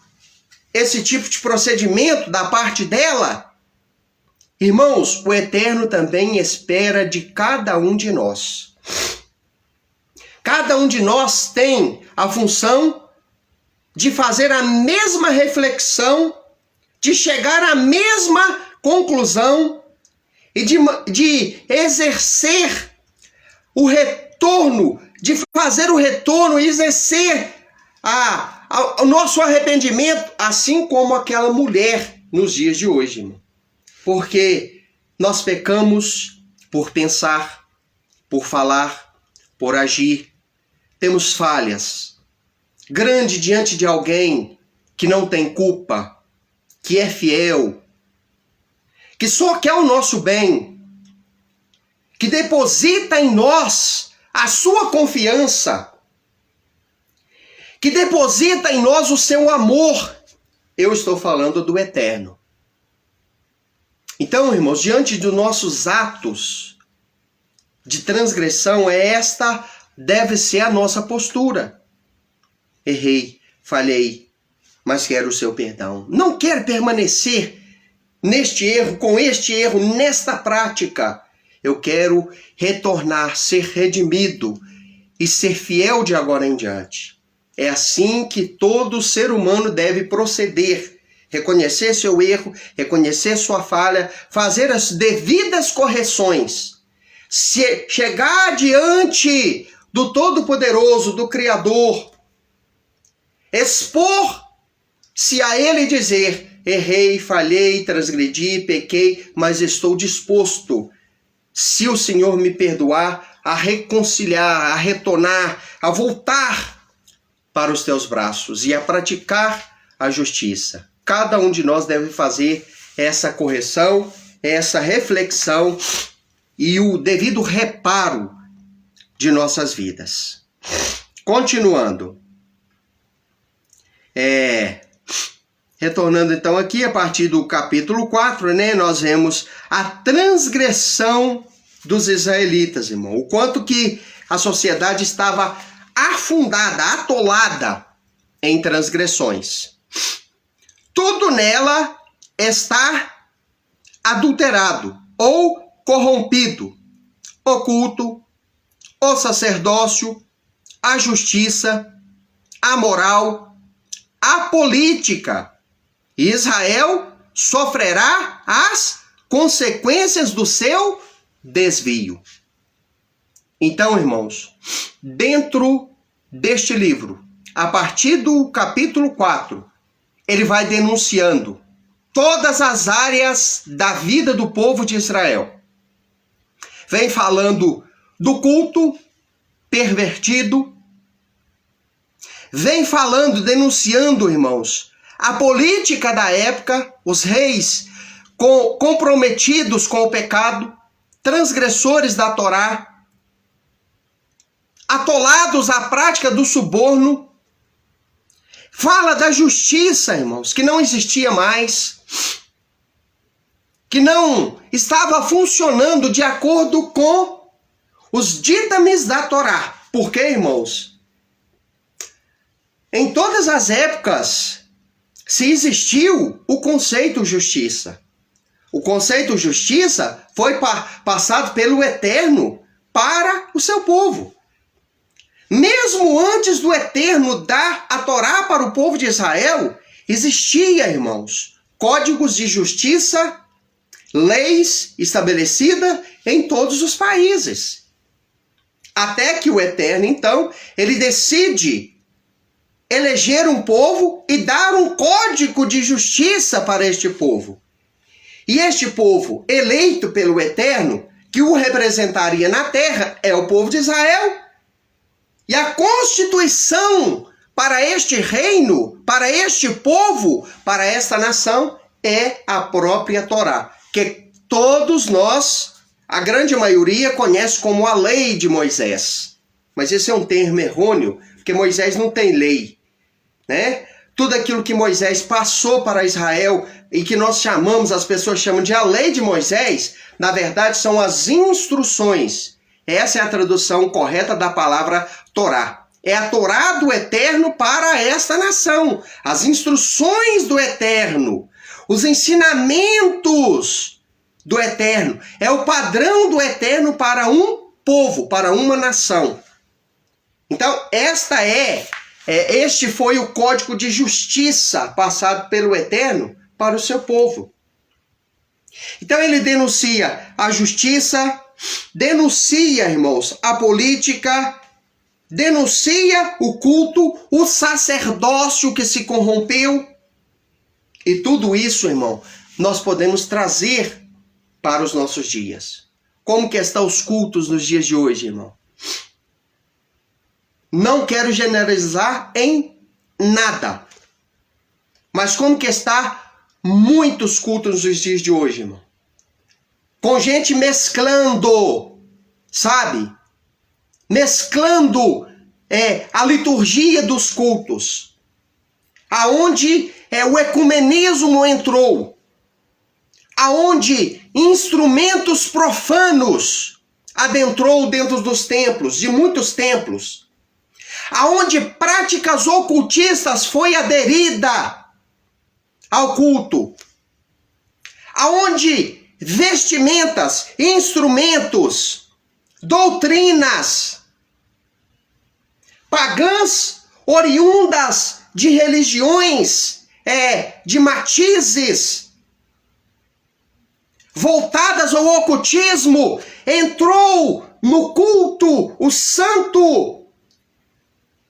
esse tipo de procedimento da parte dela. Irmãos, o Eterno também espera de cada um de nós. Cada um de nós tem a função de fazer a mesma reflexão, de chegar à mesma conclusão e de exercer o retorno, de fazer o retorno e exercer o nosso arrependimento, assim como aquela mulher nos dias de hoje, irmão. Porque nós pecamos por pensar, por falar, por agir. Temos falhas. Grande diante de alguém que não tem culpa, que é fiel, que só quer o nosso bem, que deposita em nós a sua confiança, que deposita em nós o seu amor. Eu estou falando do Eterno. Então, irmãos, diante dos nossos atos de transgressão, esta deve ser a nossa postura. Errei, falhei, mas quero o seu perdão. Não quero permanecer neste erro, com este erro, nesta prática. Eu quero retornar, ser redimido e ser fiel de agora em diante. É assim que todo ser humano deve proceder. Reconhecer seu erro, reconhecer sua falha, fazer as devidas correções. Chegar diante do Todo-Poderoso, do Criador, expor-se a Ele e dizer: errei, falhei, transgredi, pequei, mas estou disposto, se o Senhor me perdoar, a reconciliar, a retornar, a voltar para os teus braços e a praticar a justiça. Cada um de nós deve fazer essa correção, essa reflexão e o devido reparo de nossas vidas. Continuando. Retornando então aqui, a partir do capítulo 4, né, nós vemos a transgressão dos israelitas, irmão. O quanto que a sociedade estava afundada, atolada em transgressões. tudo nela está adulterado ou corrompido. O culto, o sacerdócio, a justiça, a moral, a política. Israel sofrerá as consequências do seu desvio. Então, irmãos, dentro deste livro, a partir do capítulo 4, ele vai denunciando todas as áreas da vida do povo de Israel. Vem falando do culto pervertido, vem falando, denunciando, irmãos, a política da época, os reis comprometidos com o pecado, transgressores da Torá, atolados à prática do suborno. Fala da justiça, irmãos, que não existia mais, que não estava funcionando de acordo com os ditames da Torá. Por quê, irmãos? Em todas as épocas se existiu o conceito justiça. O conceito justiça foi passado pelo Eterno para o seu povo. Mesmo antes do Eterno dar a Torá para o povo de Israel, existia, irmãos, códigos de justiça, leis estabelecidas em todos os países. Até que o Eterno, então, ele decide eleger um povo e dar um código de justiça para este povo. E este povo, eleito pelo Eterno, que o representaria na terra, é o povo de Israel. E a constituição para este reino, para este povo, para esta nação, é a própria Torá, que todos nós, a grande maioria, conhece como a lei de Moisés. Mas esse é um termo errôneo, porque Moisés não tem lei, né? Tudo aquilo que Moisés passou para Israel e que nós chamamos, as pessoas chamam de a lei de Moisés, na verdade são as instruções. Essa é a tradução correta da palavra Torá. É a Torá do Eterno para esta nação. As instruções do Eterno. Os ensinamentos do Eterno. É o padrão do Eterno para um povo, para uma nação. Então, este foi o código de justiça passado pelo Eterno para o seu povo. Então, ele denuncia a justiça, denuncia, irmãos, a política, denuncia o culto, o sacerdócio que se corrompeu. E tudo isso, irmão, nós podemos trazer para os nossos dias. Como que estão os cultos nos dias de hoje, irmão? Não quero generalizar em nada. Mas como que está muitos cultos nos dias de hoje, irmão? Com gente mesclando, sabe? Mesclando a liturgia dos cultos. Aonde o ecumenismo entrou. Aonde instrumentos profanos adentrou dentro dos templos, de muitos templos. Aonde práticas ocultistas foi aderida ao culto. Aonde vestimentas, instrumentos, doutrinas pagãs oriundas de religiões, de matizes, voltadas ao ocultismo, entrou no culto, o santo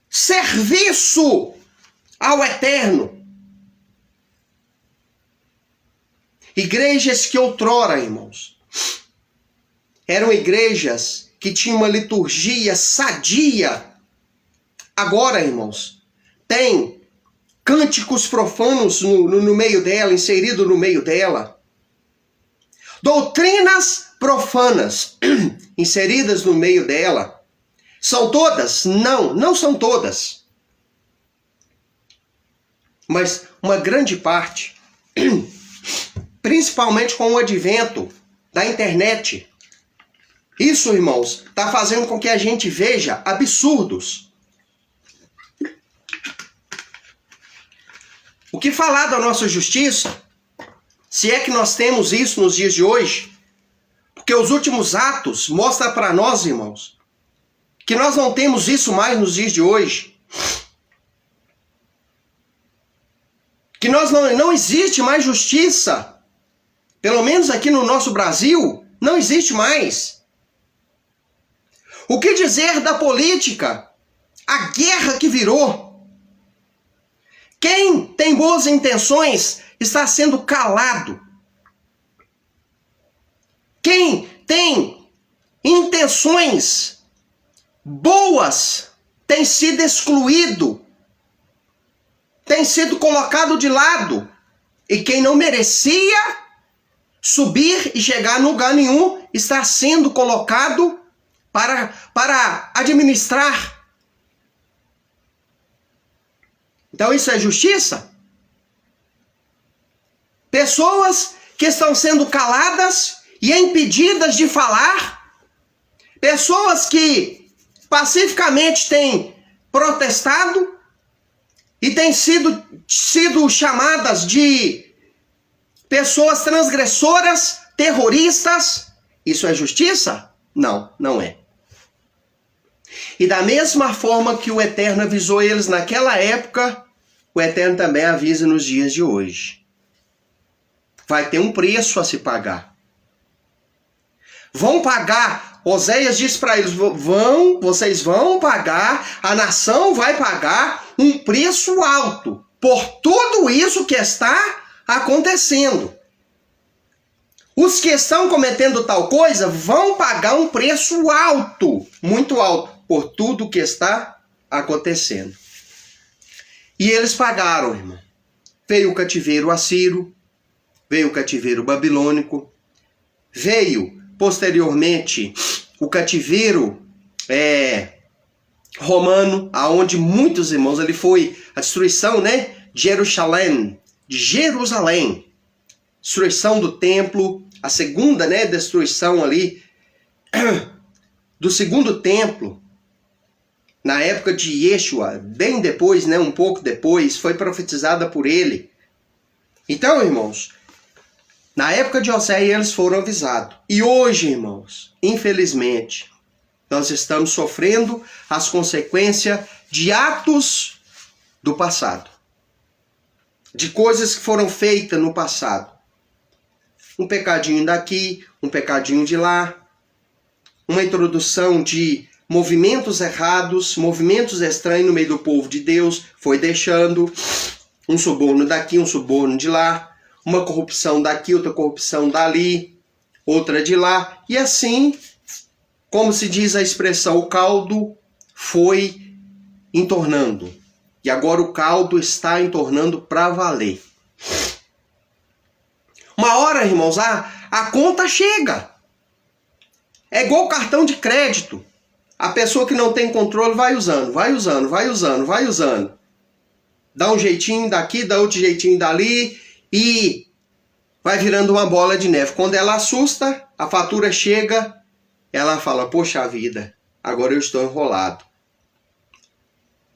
serviço ao Eterno. Igrejas que outrora, irmãos, eram igrejas que tinham uma liturgia sadia. Agora, irmãos, tem cânticos profanos no meio dela, inserido no meio dela. Doutrinas profanas inseridas no meio dela. São todas? Não, não são todas. Mas uma grande parte, principalmente com o advento da internet. Isso, irmãos, está fazendo com que a gente veja absurdos. O que falar da nossa justiça? Se é que nós temos isso nos dias de hoje? Porque os últimos atos mostram para nós, irmãos, que nós não temos isso mais nos dias de hoje. Que não existe mais justiça. Pelo menos aqui no nosso Brasil, não existe mais. O que dizer da política? A guerra que virou. Quem tem boas intenções está sendo calado. Quem tem intenções boas tem sido excluído, tem sido colocado de lado. E quem não merecia subir e chegar a lugar nenhum está sendo colocado para administrar. Então isso é justiça? Pessoas que estão sendo caladas e impedidas de falar, pessoas que pacificamente têm protestado e têm sido chamadas de pessoas transgressoras, terroristas. Isso é justiça? Não, não é. E da mesma forma que o Eterno avisou eles naquela época, o Eterno também avisa nos dias de hoje. Vai ter um preço a se pagar. Vão pagar. Oséias diz para eles, vocês vão pagar, a nação vai pagar um preço alto por tudo isso que está acontecendo. Os que estão cometendo tal coisa vão pagar um preço alto, muito alto, por tudo que está acontecendo. E eles pagaram, irmão. Veio o cativeiro assírio, veio o cativeiro babilônico, veio posteriormente o cativeiro romano, aonde muitos irmãos, ali foi a destruição, né, de Jerusalém, destruição do templo, a segunda, né, destruição ali do segundo templo, na época de Yeshua, bem depois, né, um pouco depois, foi profetizada por ele. Então, irmãos, na época de Oséias eles foram avisados. E hoje, irmãos, infelizmente, nós estamos sofrendo as consequências de atos do passado. De coisas que foram feitas no passado. Um pecadinho daqui, um pecadinho de lá. Uma introdução de movimentos errados, movimentos estranhos no meio do povo de Deus. Foi deixando um suborno daqui, um suborno de lá. Uma corrupção daqui, outra corrupção dali, outra de lá. E assim, como se diz a expressão, o caldo foi entornando. E agora o caldo está entornando para valer. Uma hora, irmãos, a conta chega. É igual cartão de crédito. A pessoa que não tem controle vai usando. Dá um jeitinho daqui, dá outro jeitinho dali. E vai virando uma bola de neve. Quando ela assusta, a fatura chega, ela fala, poxa vida, agora eu estou enrolado.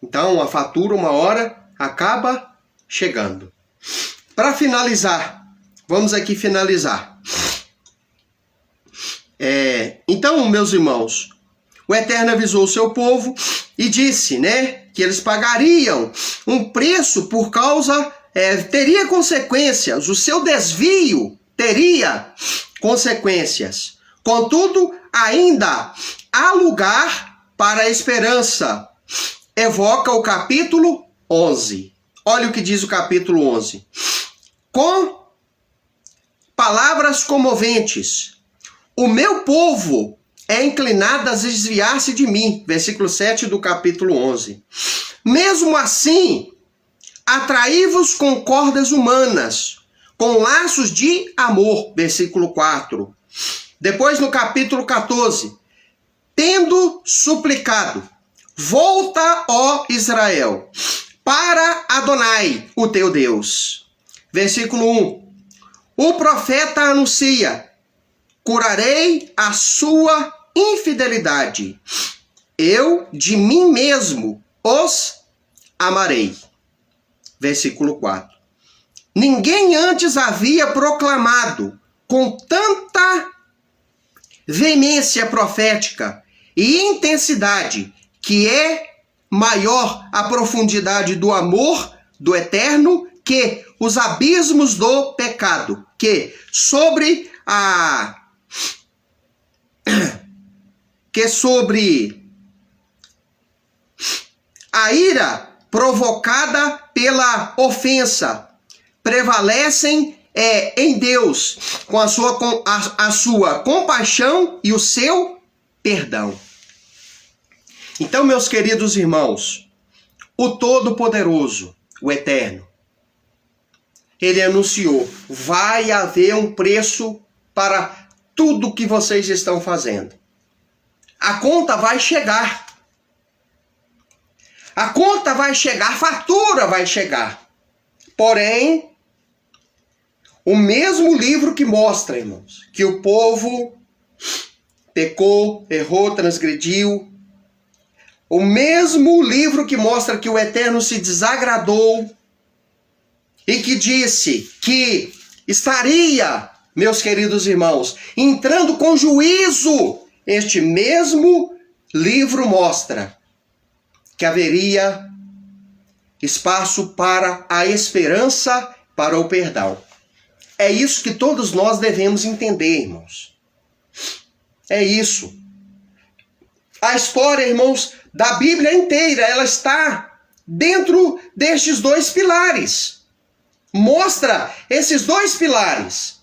Então a fatura uma hora acaba chegando. Para finalizar, vamos aqui finalizar. Então, meus irmãos, o Eterno avisou o seu povo e disse, né, que eles pagariam um preço por causa... teria consequências, o seu desvio teria consequências. Contudo, ainda há lugar para a esperança. Evoca o capítulo 11. Olha o que diz o capítulo 11. Com palavras comoventes, o meu povo é inclinado a desviar-se de mim. Versículo 7 do capítulo 11. Mesmo assim... atraí-vos com cordas humanas, com laços de amor. Versículo 4. Depois no capítulo 14. Tendo suplicado, volta, ó Israel, para Adonai, o teu Deus. Versículo 1. O profeta anuncia, curarei a sua infidelidade. Eu de mim mesmo os amarei. Versículo 4. ninguém antes havia proclamado com tanta veemência profética e intensidade que é maior a profundidade do amor do Eterno que os abismos do pecado, que sobre a ira provocada pela ofensa prevalecem em Deus com a sua compaixão e o seu perdão. Então, meus queridos irmãos, o Todo-Poderoso, o Eterno, ele anunciou: vai haver um preço para tudo que vocês estão fazendo. A conta vai chegar. A conta vai chegar, a fatura vai chegar. Porém, o mesmo livro que mostra, irmãos, que o povo pecou, errou, transgrediu, o mesmo livro que mostra que o Eterno se desagradou e que disse que estaria, meus queridos irmãos, entrando com juízo, este mesmo livro mostra que haveria espaço para a esperança, para o perdão. É isso que todos nós devemos entender, irmãos. É isso. A história, irmãos, da Bíblia inteira, ela está dentro destes dois pilares. Mostra esses dois pilares.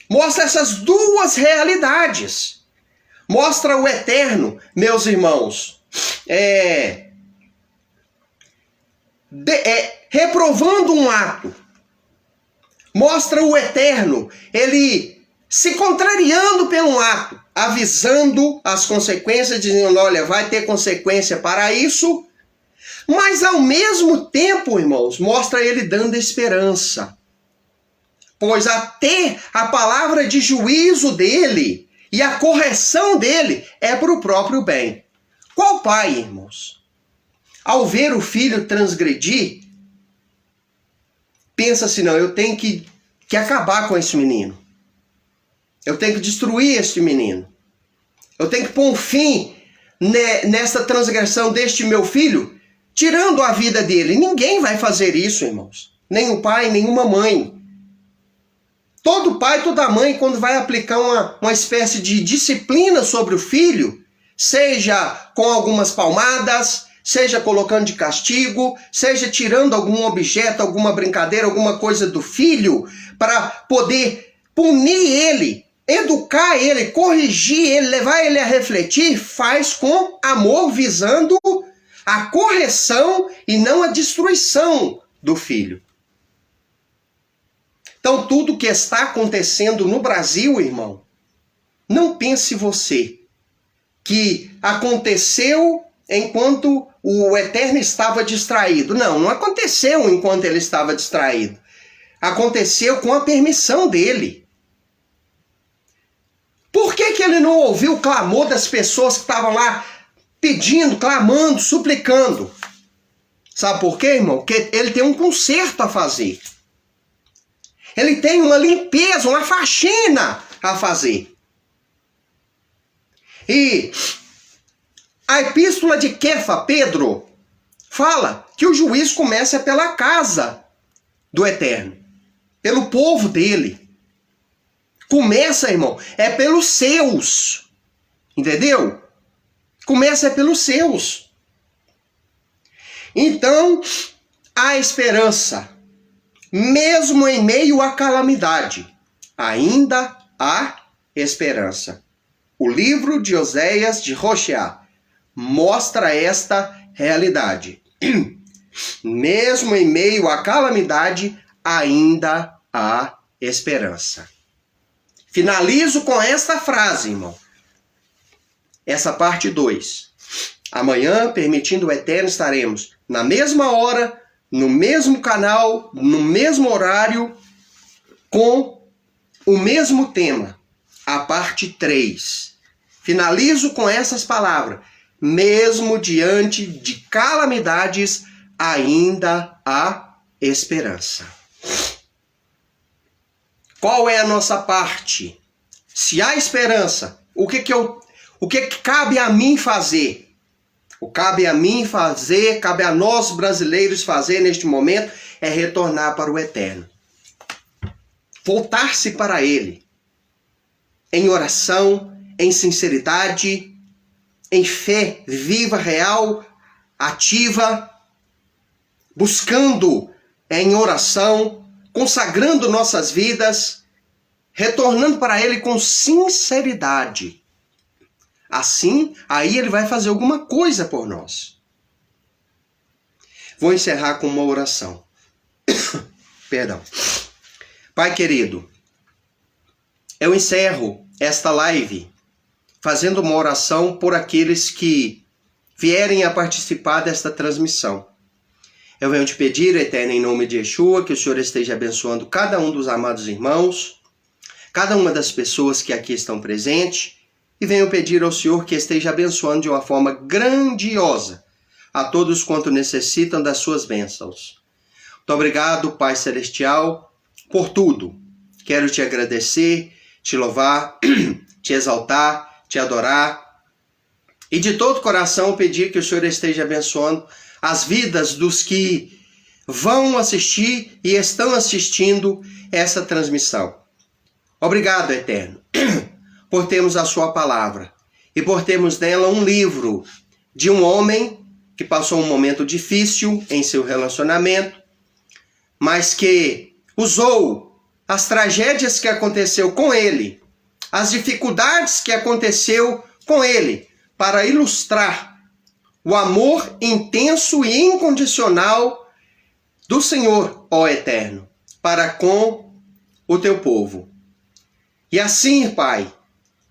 Mostra essas duas realidades. Mostra o Eterno, meus irmãos, reprovando um ato. Mostra o Eterno, ele se contrariando pelo ato, avisando as consequências, dizendo: olha, vai ter consequência para isso. Mas ao mesmo tempo, irmãos, mostra ele dando esperança. Pois até a palavra de juízo dele e a correção dele é para o próprio bem. Qual pai, irmãos, ao ver o filho transgredir, pensa assim: não, eu tenho que acabar com esse menino. Eu tenho que destruir este menino. Eu tenho que pôr um fim nessa transgressão deste meu filho, tirando a vida dele. Ninguém vai fazer isso, irmãos. Nem o pai, nenhuma mãe. Todo pai, toda mãe, quando vai aplicar uma espécie de disciplina sobre o filho, seja com algumas palmadas, seja colocando de castigo, seja tirando algum objeto, alguma brincadeira, alguma coisa do filho, para poder punir ele, educar ele, corrigir ele, levar ele a refletir, faz com amor, visando a correção e não a destruição do filho. Então, tudo que está acontecendo no Brasil, irmão, não pense você que aconteceu enquanto o Eterno estava distraído. Não, não aconteceu enquanto ele estava distraído. Aconteceu com a permissão dele. Por que ele não ouviu o clamor das pessoas que estavam lá pedindo, clamando, suplicando? Sabe por quê, irmão? Porque ele tem um conserto a fazer. Ele tem uma limpeza, uma faxina a fazer. E a epístola de Kefa, Pedro, fala que o juízo começa pela casa do Eterno, pelo povo dele. Começa, irmão, pelos seus. Entendeu? Começa pelos seus. Então, a esperança, mesmo em meio à calamidade, ainda há esperança. O livro de Oséias de Rocheá mostra esta realidade. Mesmo em meio à calamidade, ainda há esperança. Finalizo com esta frase, irmão. Essa parte 2. Amanhã, permitindo o Eterno, estaremos na mesma hora, no mesmo canal, no mesmo horário, com o mesmo tema. A parte 3. Finalizo com essas palavras. Mesmo diante de calamidades, ainda há esperança. Qual é a nossa parte? Se há esperança, o que cabe a mim fazer? O que cabe a mim fazer, cabe a nós brasileiros fazer neste momento, é retornar para o Eterno. Voltar-se para Ele. Em oração, em sinceridade, em fé viva, real, ativa, buscando em oração, consagrando nossas vidas, retornando para Ele com sinceridade. Assim, aí Ele vai fazer alguma coisa por nós. Vou encerrar com uma oração. Perdão. Pai querido, eu encerro esta live fazendo uma oração por aqueles que vierem a participar desta transmissão. Eu venho te pedir, Eterno, em nome de Yeshua, que o Senhor esteja abençoando cada um dos amados irmãos, cada uma das pessoas que aqui estão presentes, e venho pedir ao Senhor que esteja abençoando de uma forma grandiosa a todos quanto necessitam das suas bênçãos. Muito obrigado, Pai Celestial, por tudo. Quero te agradecer, te louvar, te exaltar, te adorar e de todo coração pedir que o Senhor esteja abençoando as vidas dos que vão assistir e estão assistindo essa transmissão. Obrigado, Eterno, por termos a sua palavra e por termos nela um livro de um homem que passou um momento difícil em seu relacionamento, mas que usou as tragédias que aconteceu com ele, as dificuldades que aconteceu com ele, para ilustrar o amor intenso e incondicional do Senhor, ó Eterno, para com o teu povo. E assim, Pai,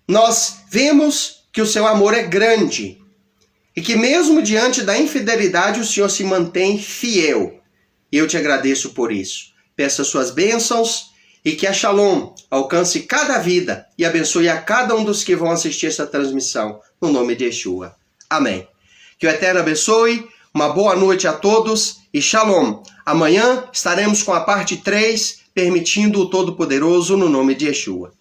nós vemos que o seu amor é grande e que mesmo diante da infidelidade o Senhor se mantém fiel. E eu te agradeço por isso. Peço as suas bênçãos e que a Shalom alcance cada vida e abençoe a cada um dos que vão assistir essa transmissão, no nome de Yeshua. Amém. Que o Eterno abençoe, uma boa noite a todos e Shalom. Amanhã estaremos com a parte 3, permitindo o Todo-Poderoso no nome de Yeshua.